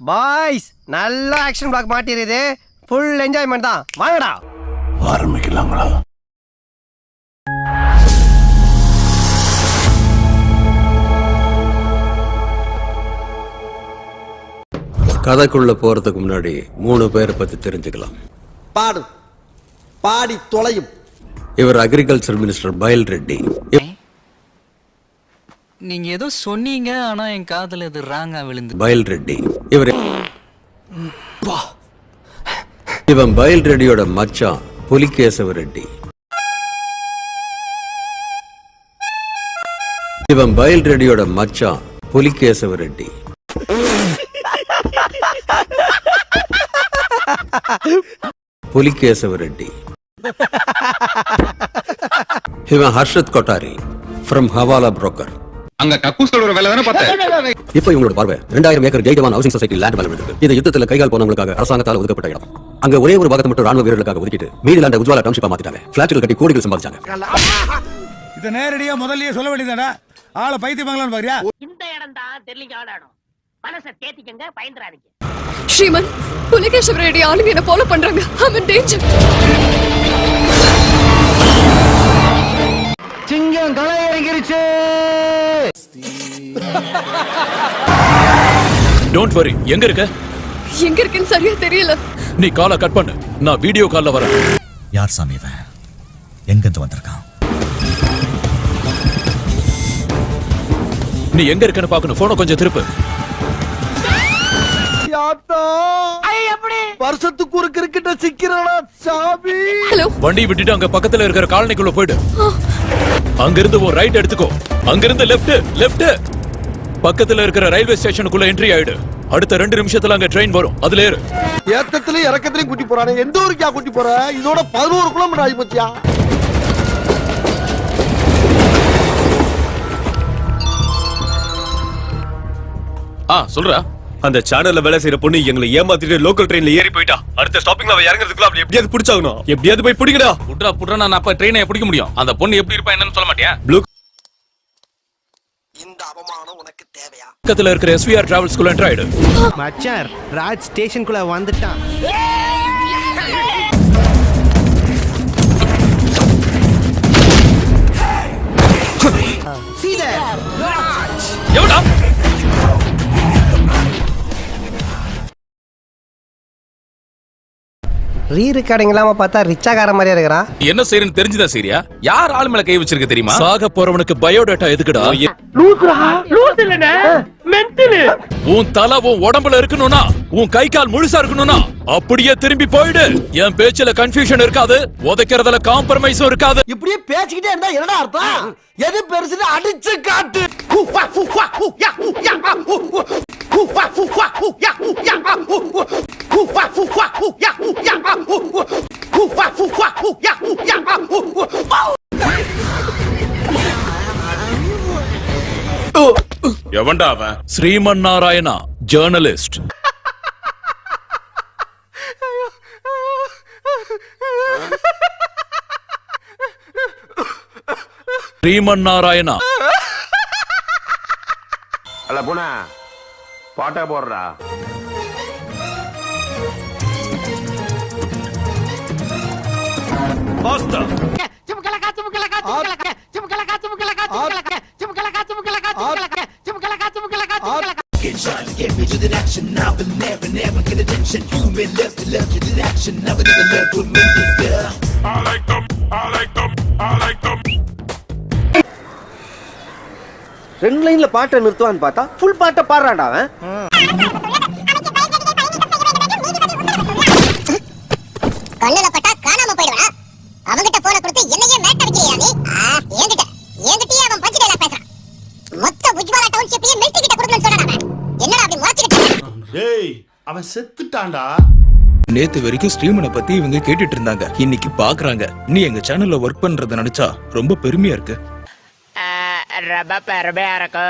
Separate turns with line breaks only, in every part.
Boys நல்ல action block மாட்டிருது. Full enjoyment தான். வாங்கடா
ஆரம்பிக்கலாங்களா?
கதைக்குள்ள போறதுக்கு முன்னாடி 3 பேரை பத்தி தெரிஞ்சுக்கலாம்.
பாடு பாடி தொலையும்.
இவர் அக்ரிகல்ச்சர் மினிஸ்டர் பைல் ரெட்டி.
நீங்க ஏதோ சொன்னீங்க, ஆனா என் காதுல இது ராங்கா விழுந்து.
பைல் ரெட்டி இவன் பைல் ரெட்டியோட மச்சான் புலிகேசவ ரெட்டி. இவன் பைல் ரெட்டியோட மச்சான் புலிகேசவ ரெட்டி. புலிகேசவ ரெட்டி. இவன் ஹர்ஷத் கொட்டாரி ஃப்ரம் ஹவாலா புரோக்கர்.
அங்க கக்கூஸ்கள் ஒரு வேலை தானே பார்த்தேன்.
இப்போ இவங்களோட பார்வை 2000 ஏக்கர் ஜெய்தவான் ஹவுசிங் சொசைட்டி லேண்ட் மேல இருக்கு. இது யுத்தத்துல கைகால் போனவங்களுக்காக அரசாங்கத்தால் ஒதுக்கப்பட்ட இடம். அங்க ஒரே ஒரு பாகத்தை மட்டும் ராணுவ வீரர்களுக்காக ஒதுக்கிட்டு மீதி லேண்ட உஜ்வாலா டவுன்ஷிப்பா மாத்திட்டாங்க. பிளாட்டுகள் கட்டி கோடிகள் சம்பாதிச்சாங்க.
இத நேரடியா முதல்லயே சொல்ல வேண்டியதாடா. ஆளை பைத்தியமாங்களான்னு பாரியா?
இந்த இடம் தான் தெரியல ஆடாடும். மனசை தேத்திக்கங்க, பயந்துறாதீங்க.
ஸ்ரீமன், புலிகேஷவ ரெட்டி ஆளுங்க என்ன ஃபாலோ பண்றாங்க. ஐ அம் டேஞ்சர்.
சிங்கம் களை இறங்கிருச்சு.
Don't worry. எங்க இருக்க?
எங்க இருக்குன்னு சரியா தெரியல.
நீ காலை கட் பண்ணு, நான் வீடியோ கால்ல வரேன்.
யார் சாமி இவன்? எங்க இருந்து வந்திருக்கான்?
நீ எங்க இருக்கன்னு பாக்கணும். போனை கொஞ்சம் திருப்பு.
வருஷத்துக்கு ஒரு கிரிக்கெட்ட சிக்கிறடா சாமி.
ஹலோ.
வண்டி விட்டுட்டு அங்க பக்கத்துல இருக்கிற காலனிக்குள்ள போயிடு. அங்க இருந்து ஒரு ரைட் எடுத்துக்கோ. அங்க இருந்து லெஃப்ட். பக்கத்துல இருக்கிற ரயில்வே ஸ்டேஷனுக்குள்ள என்ட்ரி ஆயிடு. அடுத்த 2 நிமிஷத்துல அங்க ட்ரெயின் வரும். அதுல ஏறு.
ஏத்தத்திலயும் இறக்கத்திலயும் கூட்டி போறானே. எந்த ஊருக்கா கூட்டி போற? இதோட 11 கிலோமீட்டர் ஆகி போச்சியா?
சொல்றா.
அந்த சேனல்ல வேலை செய்யற பொண்ணு எங்களை ஏமாத்திட்டு லோக்கல் ட்ரெயின்ல ஏறி போயிட்டா. அடுத்த ஸ்டாப்பிங்ல அவ இறங்குறதுக்குள்ள அப்படி எப்படியாவது பிடிச்சாகணும். எப்படியாவது போய் பிடிக்கடா.
புட்றா நான் அப்ப ட்ரெயினை பிடிக்க முடியும். அந்த பொண்ணு எப்படி இருப்பா என்னன்னு சொல்ல மாட்டியா?
இந்த அவமானம் உனக்கு தேவையா?
பக்கத்துல இருக்கிற SVR டிராவல்ஸ்க்குள்ள என்ட்ரி ஆயிடு.
மச்சான் ராஜ் ஸ்டேஷனுக்குள்ள வந்துட்டான்.
எவடா?
ரீரெக்கார்டிங் இல்லாம பார்த்தா ரிச்சாகார மாதிரியா இருக்கிறான்.
என்ன செய்யறன்னு தெரிஞ்சுதான் சரியா? யார் ஆள் மேல கை வச்சிருக்க தெரியுமா? சாக போறவனுக்கு பயோடேட்டா எதுக்குடா? உன் தலை உன் உடம்புல இருக்கணும்னா, உன் கை கால் முழுசா இருக்கணும்னா அப்படியே திரும்பி போயிடு. என் பேச்சுல கன்ஃபியூஷன் இருக்காது, உதைக்கிறதுல காம்ப்ரமைஸும் இருக்காது.
இப்படியே பேசிக்கிட்டே இருந்தா என்னடா அர்த்தம்? எது பெருசுன்னு அடிச்சு காட்டு.
எவன்டா அவன்? ஸ்ரீமன் நாராயணா, ஜர்னலிஸ்ட். ஸ்ரீமன் நாராயணா.
அல்ல போனா பாட்டா போடுறா.
ரெண்டு லைன்ல பாட்டை நிறுத்துவான்னு பார்த்தா ஃபுல் பாட்டை பாடுறான்டா அவன்.
கண்ணுல பட்டா காணாம போயிடுவா. அவங்கிட்ட போன கொடுத்து என்னையே மேட் அடிக்கிறியா நீ? என்கிட்டயே அவன் பஞ்ச் டயலாக் பேசுறான். மொத்த உஜ்வாலா டவுன்ஷிப்பையே மில்டி கிட்ட கொடுக்கணும்னு சொல்றான். என்னடா அப்படி முறைச்சிட்டு இருக்க?
டேய், அவன் செத்துட்டான்டா.
நேத்து வரைக்கும் ஸ்ரீமனை பத்தி இவங்க கேட்டுட்டு இருந்தாங்க. இன்னைக்கு பாக்குறாங்க. நீ எங்க சேனல்ல ஒர்க் பண்றத நினைச்சா ரொம்ப பெருமையா இருக்கு.
ரொம்ப பெருமையா இருக்கு.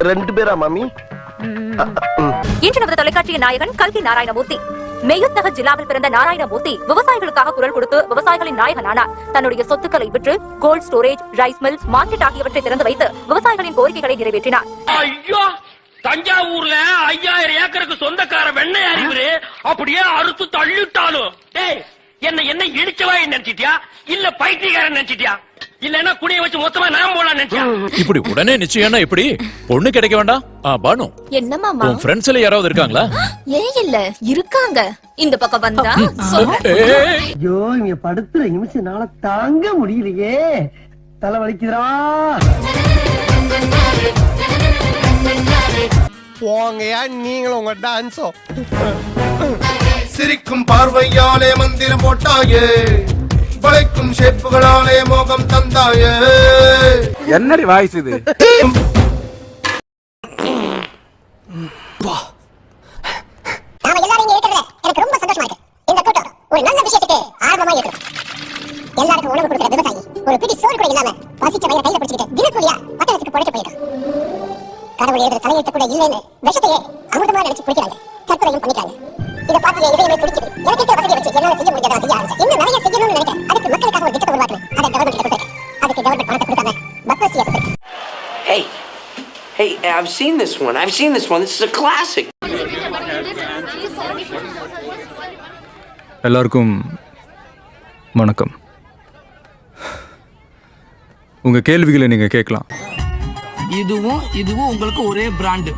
ரெண்டு பேரா மாமி?
இன்று நமது தொலைக்காட்சியின் நாயகன் கல்கி நாராயணமூர்த்தி
மெய்யுத்தக ஜில்லாவில் பிறந்த நாராயணமூர்த்தி விவசாயிகளுக்காக குரல் கொடுத்து விவசாயிகளின் நாயகனானார். தன்னுடைய சொத்துக்களை விற்று gold storage, rice mill, market ஆகியவற்றை திறந்து வைத்து விவசாயிகளின் கோரிக்கைகளை நிறைவேற்றினார்.
ஐயோ, தஞ்சாவூர்ல 5000 ஏக்கருக்கு சொந்தக்கார வெண்ணெய் அறிவுரு அப்படியே அறுத்து தள்ளிட்டாலும் என்ன இடிச்சவா நினைச்சிட்டியா இல்ல பைத்தியக்காரன் நினைச்சிட்டியா இல்லன்னா குடிய வச்சு மொத்தமா நான் போலாம் நினைச்சியா?
இப்படி உடனே நிச்சயம்னா எப்படி? பொண்ணு கிடைக்க வேண்டாம்? பானு,
என்ன மாமா?
உன் ஃப்ரெண்ட்ஸ்ல யாராவது இருக்காங்களா?
ஏன் இல்ல, இருக்காங்க. இந்த பக்கம் வந்தா
ஐயோ, இங்க படுத்துற நிமிஷம்னால தாங்க முடியலையே, தலை வலிக்குதுடா. போங்கயா நீங்களும் உங்க டான்ஸோ.
சிரிக்கும் பார்வையாலே மந்திரம் போட்டாயே, வளைக்கும் ஷேப்புகளாலே மோகம் தந்தாயே.
என்னடி வாய்ஸ் இது?
நாம எல்லாரும் இங்க இருக்கிறது எனக்கு ரொம்ப சந்தோஷமா இருக்கு. இந்த கூட்டம் ஒரு நல்ல விஷயத்துக்கு ஆர்வமா இருக்கு. எல்லாருக்கும் உணவு கொடுக்கிற விவசாயி ஒரு பிடி சோறு கூட இல்லாம பசிச்ச வயிறை கையில பிடிச்சிட்டு தினக்கூலியா பட்டணத்துக்கு பொழைக்க போயிட்டான். கடவுள் எழுதுற தலையெழுத்து கூட இல்லைன்னு விஷத்தையே அமிர்தமா நினைச்சு பிடிக்கிறாங்க, தற்கொலையும் பண்ணிக்கிறாங்க. இதை பார்த்து என் இதயமே பிடிக்குது. எனக்கு இருக்க வசதியை வச்சு என்னால செய்ய முடியாத செய்ய ஆரம்பிச்சேன். இன்னும் நிறைய செய்யணும்னு நினைக்கிறேன். அதுக்கு மக்களுக்காக ஒரு திட்டத்தை உருவாக்குறேன். அதை கவர்மெண்ட் கிட்ட கொடுத்தேன். அதுக்கு கவர்மெண்ட் பணத்தை கொடுக்காம பக்வஸ்தியை கொடுத்தேன்.
Hey, I've seen this one. This is a classic.
எல்லாருக்கும் வணக்கம். உங்க கேள்விகளை நீங்க கேட்கலாம்.
இதுவும் உங்களுக்கு ஒரே பிராண்ட்.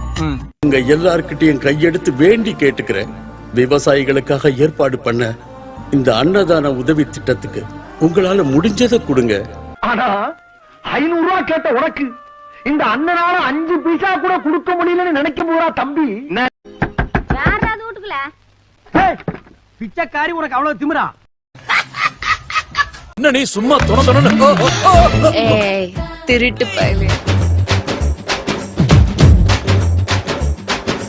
உங்க எல்லார்கிட்டயும் கையெடுத்து வேண்டி கேட்டுக்கிறேன். விவசாயிகளுக்காக ஏற்பாடு பண்ண இந்த அன்னதான உதவி திட்டத்துக்கு உங்களால முடிஞ்சதை கொடுங்க.
ஆனா 500 ரூபாய் கேட்ட உனக்கு இந்த அண்ணனால 5 பைசா கூட கொடுக்க முடியலன்னு நினைக்க போறா தம்பி.
யாராவது வீட்டுக்குள்ள
பிச்சைக்காரி, உனக்கு அவ்வளவு திமிரா?
என்ன நீ சும்மா தொண
ஏய் திருட்டு பயலே.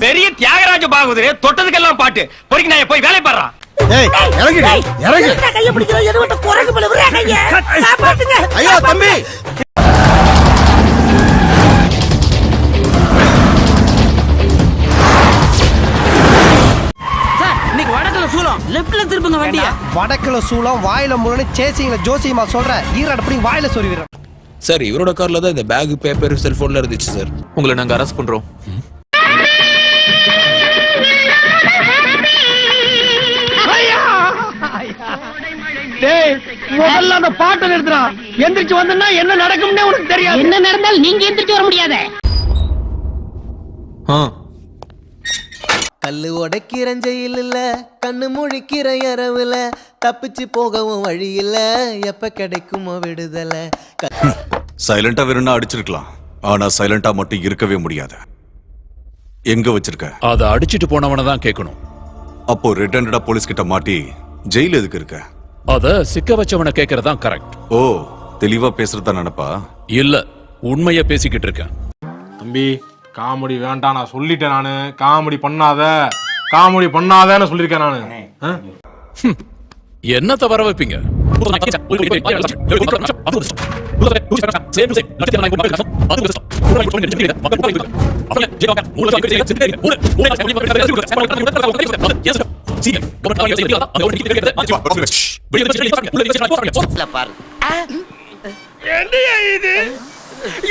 பெரிய தியாகராஜ பாகவதரே, தொட்டதுக்கெல்லாம் பாட்டு பொறுக்கி நான் போய் வேலை பாடுறான்.
ஏய் இறங்கு இறங்கு.
கைய பிடிக்கிற எதுவட்ட குரங்கு போல ஒரே கைய காப்பாத்துங்க.
ஐயோ தம்பி,
இன்னைக்கு வடக்குல சூலம், லெஃப்ட்ல திருப்புங்க வண்டிய.
வடக்குல சூளம், வாயில முரணு சேசிங்கள ஜோசியமா சொல்ற ஈராட அப்படி வாயில சொல்லிடுறேன்.
சார், இவரோட கார்ல தான் இந்த பேக், பேப்பர், செல்போன்ல இருந்துச்சு சார்.
உங்களை நாங்க அரெஸ்ட் பண்றோம்.
டேய் முதல்ல அந்த பாட்டை நிறுத்துறா. எந்திரிச்சு வந்தா என்ன நடக்கும்னே உனக்கு தெரியாது.
என்ன நடந்தாலும் நீங்க எந்திரிச்சு வர முடியாது.
கல்லு உடைக்கிற ஜெயில் இல்ல, கண்ணு முழிக்கிற இரவுல, தப்பிச்சு போகவும் வழி இல்ல, எப்ப கிடைக்குமோ விடுதலை.
சைலண்டா வேணும்னா அடிச்சிருக்கலாம், ஆனா சைலண்டா மட்டும் இருக்கவே முடியாது. எங்க வச்சிருக்க?
அதை அடிச்சிட்டு போனவன தான் கேட்கணும்.
அப்போ ரெட் ஹேண்டடா போலீஸ் கிட்ட மாட்டி ஜெயில எதுக்கு இருக்க?
அத சிக்க வச்சவன கேக்குறதான் கரெக்ட்.
ஓ, தெளிவா பேசுறதா நினைப்பா?
இல்ல, உண்மையா பேசிக்கிட்டு இருக்கேன்.
தம்பி, காமெடி வேண்டாம் நான் சொல்லிட்டேன். நானு காமெடி பண்ணாதன்னு சொல்லிருக்கேன் நானு.
என்ன தவற வைப்பீங்க?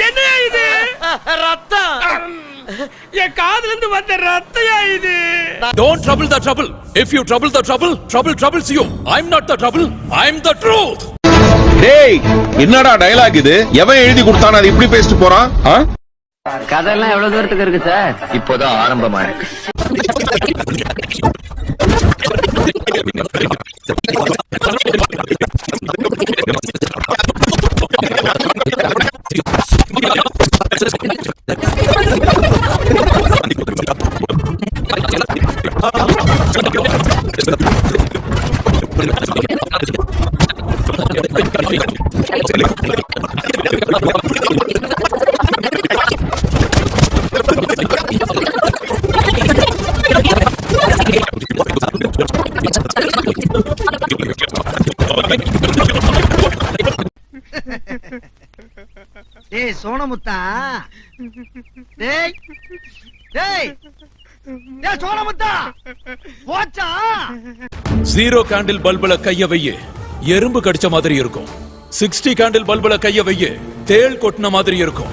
என்ன இது ரத்தம்? என் காதுல இருந்து வந்த ரத்தம் இது.
Don't trouble the trouble. If you trouble the trouble, trouble troubles you. I'm not the trouble. I'm the truth.
டேய், என்னடா டயலாக் இது? எவன் எழுதி கொடுத்தானே அது இப்படி பேசிட்டு போறான்?
கதெல்லாம் எவ்வளவு தூரத்துக்கு இருக்கு சார்? இப்போதான் ஆரம்பமா இருக்கு.
டேய் சோனமுத்தா, டேய் டேய்
ஏய் சோழமுத்தா போச்சா
0 கேண்டில் பல்புல கைய வைய எறும்பு கடிச்ச மாதிரி இருக்கும். 60 கேண்டில் பல்புல கைய வைய தேள் கொட்டின மாதிரி இருக்கும்.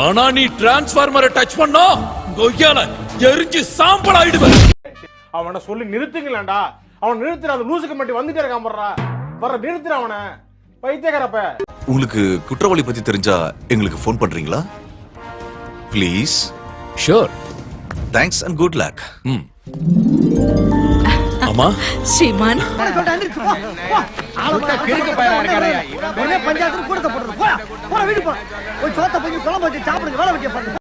ஆனா நீ டிரான்ஸ்ஃபார்மரை டச் பண்ணா கொய்யால எரிஞ்சு சாம்பல் ஆயிடுவ.
அவனை சொல்லி நிறுத்துங்களேன்டா. அவன் நிறுத்துற அந்த லூசுக்கு மட்டும் வந்துட்டே இருக்கான் போடுறா. வர நிறுத்துற அவனை பைத்தியக்காரப்ப.
உங்களுக்கு குற்றவாளி பத்தி தெரிஞ்சா எங்களுக்கு ஃபோன் பண்றீங்களா please?
Sure.
Thanks and good luck.
அம்மா
ஸ்ரீமான்
கிறுக்கு பையனா இருக்கானே. ஒரே பஞ்சாயத்துல கூடத்த போடுறது. போடா வீடு போ. போய் சோத்த போய் குழம்பு வச்சு சாப்பிடுங்க. வேலை வெட்டிய பாருங்க.